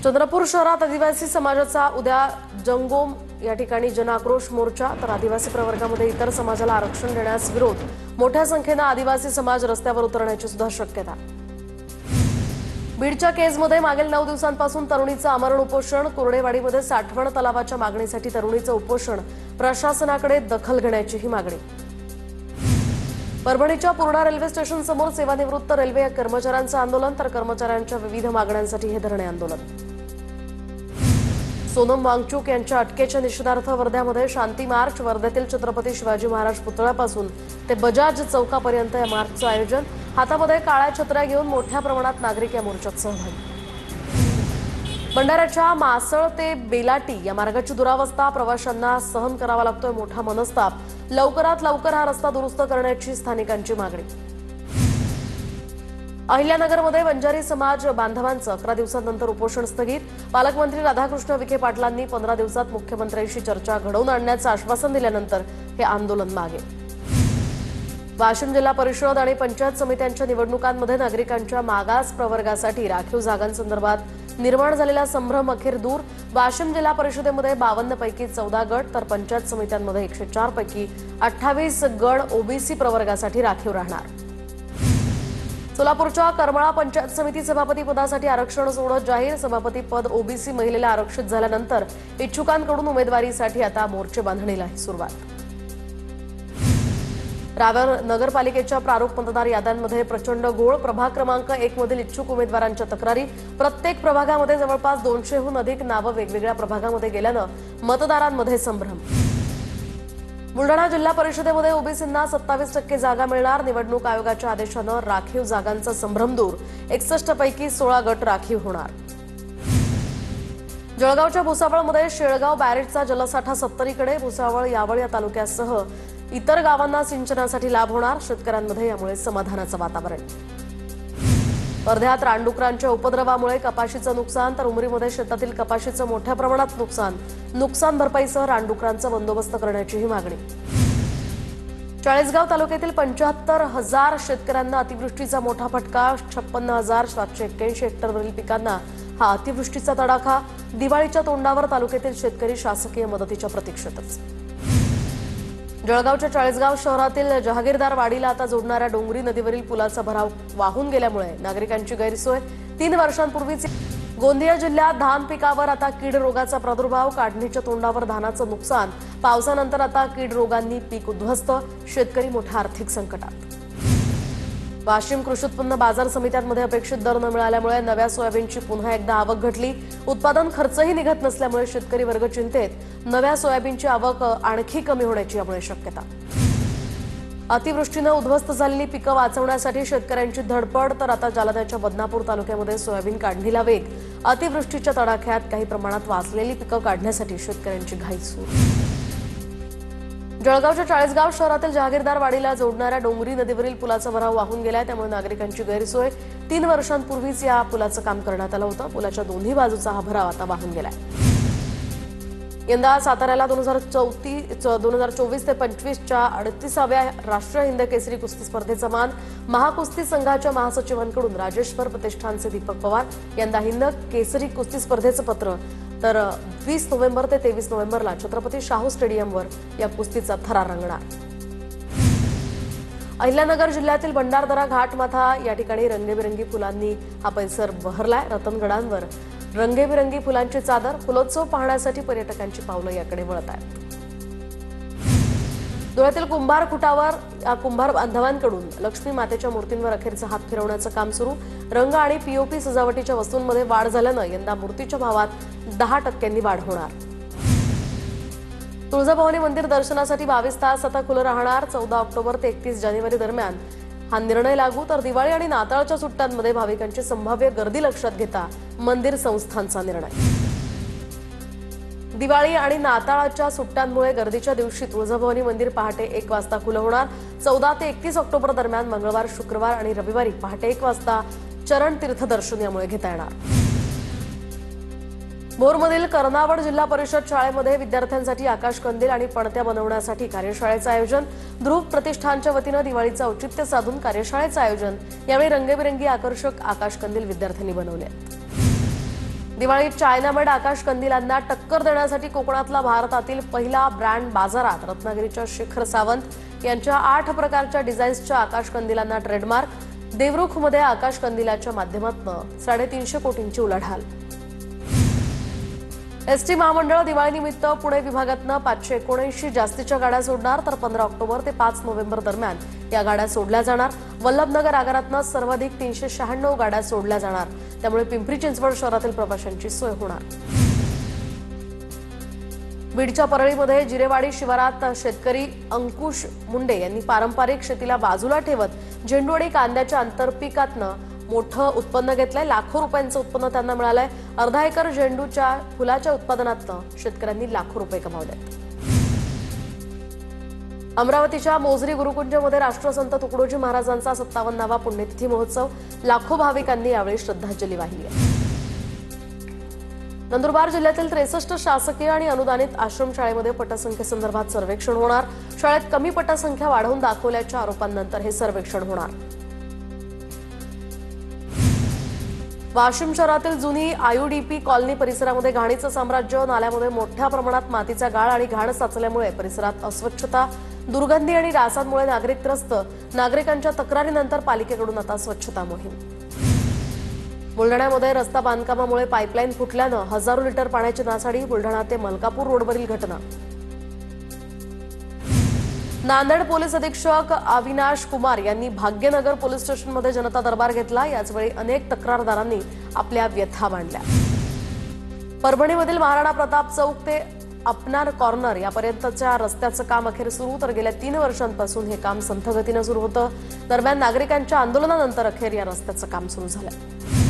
चंद्रपूर शहरात आदिवासी समाजाचा उद्या जंगोम या ठिकाणी जनआक्रोश मोर्चा। तर आदिवासी प्रवर्गामध्ये इतर समाजाला आरक्षण देण्यास विरोध। मोठ्या संख्येने आदिवासी समाज रस्त्यावर उतरण्याची सुद्धा शक्यता। बीडच्या केजमध्ये मागील 9 दिवसांपासून तरुणीचं आमरण उपोषण। कुर्डेवाडीमध्ये साठवण तलावाच्या मागणीसाठी तरुणीचं उपोषण। प्रशासनाकडे दखल घेण्याचीही मागणी। परभणीच्या पूर्णा रेल्वे स्टेशन समोर सेवानिवृत्त रेल्वे कर्मचाऱ्यांचं आंदोलन। तर कर्मचाऱ्यांच्या विविध मागण्यांसाठी हे धरणे आंदोलन। सोनम वांगचुक यांच्या अटकेच्या निषेधार्थ वर्ध्यामध्ये शांती मार्च। वर्ध्यातील छत्रपती शिवाजी महाराज पुतळ्यापासून ते बजाज चौकापर्यंत या मार्चचं आयोजन। हातामध्ये काळ्या छत्र्या घेऊन मोठ्या प्रमाणात नागरिक या मोर्चात सहभागी। भंडाऱ्याच्या मासळ ते बेलाटी या मार्गाची दुरावस्था। प्रवाशांना सहन करावा लागतोय मोठा मनस्ताप। लवकरात लवकर हा रस्ता दुरुस्त करण्याची स्थानिकांची मागणी। अहिल्यानगरमध्ये वंजारी समाज बांधवांचं 11 दिवसांनंतर उपोषण स्थगित। पालकमंत्री राधाकृष्ण विखे पाटलांनी 15 दिवसात मुख्यमंत्र्यांशी चर्चा घडवून आणण्याचं आश्वासन दिल्यानंतर हे आंदोलन मागे। वाशिम जिल्हा परिषद आणि पंचायत समित्यांच्या निवडणुकांमध्ये नागरिकांच्या मागास प्रवर्गासाठी राखीव जागांसंदर्भात निर्माण झालेला संभ्रम अखेर दूर। वाशिम जिल्हा परिषदेमध्ये 52 पैकी 14 गट तर पंचायत समित्यांमध्ये 104 पैकी 28 गट ओबीसी प्रवर्गासाठी राखीव राहणार। सोलापूरच्या करमाळा पंचायत समिती सभापती पदासाठी आरक्षण सोडत जाहीर। सभापती पद ओबीसी महिलेला आरक्षित झाल्यानंतर इच्छुकांकडून उमेदवारीसाठी आता मोर्चे बांधणीला सुरुवात। रावेर नगरपालिकेच्या प्रारूप मतदार याद्यांमध्ये प्रचंड घोळ। प्रभाग क्रमांक 1 मधील इच्छुक उमेदवारांच्या तक्रारी। प्रत्येक प्रभागामध्ये जवळपास 200हून अधिक नावं वेगवेगळ्या प्रभागामध्ये गेल्यानं मतदारांमध्ये संभ्रम। बुलढाणा जिल्हा परिषदेमध्ये ओबीसींना 27% जागा मिळणार। निवडणूक आयोगाच्या आदेशानं राखीव जागांचा संभ्रम दूर। 61 पैकी 16 गट राखीव होणार। जळगावच्या भुसावळमध्ये शेळगाव बॅरेजचा जलसाठा 70कडे। भुसावळ यावळ या तालुक्यासह इतर गावांना सिंचनासाठी लाभ होणार। शेतकऱ्यांमध्ये यामुळे समाधानाचं वातावरण। वर्ध्यात रानडुकरांच्या उपद्रवामुळे कपाशीचं नुकसान। तर उमरीमध्ये शेतातील कपाशीचं मोठ्या प्रमाणात नुकसान। नुकसान भरपाईसह रानडुकरांचा बंदोबस्त करण्याचीही मागणी। चाळीसगाव तालुक्यातील 75,000 शेतकऱ्यांना अतिवृष्टीचा मोठा फटका। 56,781 हेक्टरवरील पिकांना हा अतिवृष्टीचा तडाखा। दिवाळीच्या तोंडावर तालुक्यातील शेतकरी शासकीय मदतीच्या प्रतीक्षेतच। जळगावच्या चाळीसगाव शहरातील जहागीरदार वाडीला आता जोडणाऱ्या डोंगरी नदीवरील पुलाचा भराव वाहून गेल्यामुळे नागरिकांची गैरसोय। 3 वर्षांपूर्वीच गोंदिया जिल्ह्यात धान पिकावर आता कीड रोगाचा प्रादुर्भाव। काढणीच्या तोंडावर धानाचं नुकसान। पावसानंतर आता कीड रोगांनी पीक उद्ध्वस्त। शेतकरी मोठ्या आर्थिक संकटात। वाशिम कृषी उत्पन्न बाजार समित्यांमध्ये अपेक्षित दर न मिळाल्यामुळे नव्या सोयाबीनची पुन्हा एकदा आवक घटली। उत्पादन खर्चही निघत नसल्यामुळे शेतकरी वर्ग चिंतेत। नव्या सोयाबीनची आवक आणखी कमी होण्याची यामुळे शक्यता। अतिवृष्टीनं उद्ध्वस्त झालेली पिकं वाचवण्यासाठी शेतकऱ्यांची धडपड। तर आता जालन्याच्या बदनापूर तालुक्यामध्ये सोयाबीन काढणीला वेग। अतिवृष्टीच्या तडाख्यात काही प्रमाणात वाचलेली पिकं काढण्यासाठी शेतकऱ्यांची घाई सुरू। जळगावच्या चाळीसगाव शहरातील जहागीरदार वाडीला जोडणाऱ्या डोंगरी नदीवरील पुलाचा भराव वाहून गेलाय। त्यामुळे नागरिकांची गैरसोय। 3 वर्षांपूर्वीच या पुलाचं काम करण्यात आलं होतं। पुलाच्या दोन्ही बाजूचा हा भराव आता वाहून गेलाय। यंदा साताऱ्याला 2024 ते 25च्या 38व्या राष्ट्रीय हिंद केसरी कुस्ती स्पर्धेचा मान। महाकुस्ती संघाच्या महासचिवांकडून राजेश्वर प्रतिष्ठानचे दीपक पवार। यंदा हिंद केसरी कुस्ती स्पर्धेचं पत्र। तर 20 नोव्हेंबर ते 23 नोव्हेंबरला छत्रपती शाहू स्टेडियमवर या कुस्तीचा थरार रंगणार। अहिल्यानगर जिल्ह्यातील भंडारदरा घाटमाथा या ठिकाणी रंगीबेरंगी फुलांनी हा परिसर बहरलाय। रतनगडांवर रंगीबेरंगी फुलांची चादर। फुलोत्सव पाहण्यासाठी पर्यटकांची पावलं याकडे वळत आहेत। धुळ्यातील कुंभार खुटावर या कुंभार बांधवांकडून लक्ष्मी मातेच्या मूर्तींवर अखेरचा हात फिरवण्याचं काम सुरू। रंग आणि पीओपी सजावटीच्या वस्तूंमध्ये वाढ झाल्यानं यंदा मूर्तीच्या भावात 10% वाढ होणार। तुळजाभवानी मंदिर दर्शनासाठी 22 तास आता खुलं राहणार। 14 ऑक्टोबर ते 31 जानेवारी दरम्यान हा निर्णय लागू। तर दिवाळी आणि नाताळच्या सुट्ट्यांमध्ये भाविकांची संभाव्य गर्दी लक्षात घेता मंदिर संस्थांचा निर्णय। दिवाळी आणि नाताळच्या सुट्ट्यांमुळे गर्दीच्या दिवशी तुळजाभवानी मंदिर पहाटे 1 वाजता खुलं होणार। 14 ते 31 ऑक्टोबर दरम्यान मंगळवार, शुक्रवार आणि रविवारी पहाटे 1 वाजता चरण तीर्थ दर्शन यामुळे घेता येणार। भोरमधील कर्नावड जिल्हा परिषद शाळेमध्ये विद्यार्थ्यांसाठी आकाशकंदील आणि पणत्या बनवण्यासाठी कार्यशाळेचं आयोजन। ध्रुव प्रतिष्ठानच्या वतीनं दिवाळीचं औचित्य साधून कार्यशाळेचं आयोजन। यावेळी रंगीबेरंगी आकर्षक आकाशकंदील विद्यार्थ्यांनी बनवले। दिवाळीत चायनामेड आकाश कंदिलांना टक्कर देण्यासाठी कोकणातला भारतातील पहिला ब्रँड बाजारात रत्नागिरीच्या शिखर सावंत यांच्या 8 प्रकारच्या डिझाईन्सच्या आकाश कंदिलांना ट्रेडमार्क। देवरुखमध्ये आकाश कंदिलाच्या माध्यमातून 350 कोटींची उलाढाल। एसटी महामंडळ दिवाळीनिमित्त पुणे विभागातनं 579 जास्तीच्या गाड्या सोडणार, तर 15 ऑक्टोबर ते 5 नोव्हेंबर दरम्यान या गाड्या सोडल्या जाणार। वल्लभनगर आगारातनं सर्वाधिक 396 गाड्या सोडल्या जाणार, त्यामुळे पिंपरी चिंचवड शहरातील प्रवाशांची सोय होणार। बीडच्या परळीमध्ये जिरेवाडी शिवारात शेतकरी अंकुश मुंडे यांनी पारंपरिक शेतीला बाजूला ठेवत झेंडू आणि कांद्याच्या आंतरपिकातनं मोठं उत्पन्न घेतलंय। लाखो रुपयांचं उत्पन्न त्यांना मिळालंय। अर्धा एकर झेंडूच्या फुलाच्या उत्पादनातनं शेतकऱ्यांनी लाखो रुपये कमावलेत। अमरावतीच्या मोझरी गुरुकुंजमध्ये राष्ट्रसंत तुकडोजी महाराजांचा 57वा पुण्यतिथी महोत्सव। लाखो भाविकांनी यावेळी श्रद्धांजली वाहिली आहे। नंदुरबार जिल्ह्यातील 63 शासकीय आणि अनुदानित आश्रमशाळेमध्ये पटसंख्येसंदर्भात सर्वेक्षण होणार। शाळेत कमी पटसंख्या वाढवून दाखवल्याच्या आरोपांनंतर हे सर्वेक्षण होणार। वाशिम शहरातील जुनी आयुडीपी कॉलनी परिसरामध्ये घाणीचं साम्राज्य। नाल्यामध्ये मोठ्या प्रमाणात मातीचा गाळ आणि घाण साचल्यामुळे परिसरात अस्वच्छता, दुर्गंधी आणि डासांमुळे नागरिक त्रस्त। नागरिकांच्या तक्रारीनंतर पालिकेकडून आता स्वच्छता मोहीम। बुलढाण्यामध्ये रस्ता बांधकामामुळे पाईपलाईन फुटल्यानं हजारो लिटर पाण्याची नासाडी। बुलढाणा ते मलकापूर रोडवरील घटना। नांदेड पोलीस अधीक्षक अविनाश कुमार यांनी भाग्यनगर पोलीस स्टेशनमध्ये जनता दरबार घेतला। याचवेळी अनेक तक्रारदारांनी आपल्या व्यथा मांडल्या। परभणीमधील महाराणा प्रताप चौक ते अपनार कॉर्नर यापर्यंतच्या रस्त्याचं काम अखेर सुरू, तर गेल्या 3 वर्षांपासून हे काम संथ गतीनं सुरू होतं। दरम्यान नागरिकांच्या आंदोलनानंतर अखेर या रस्त्याचं काम सुरू झालं।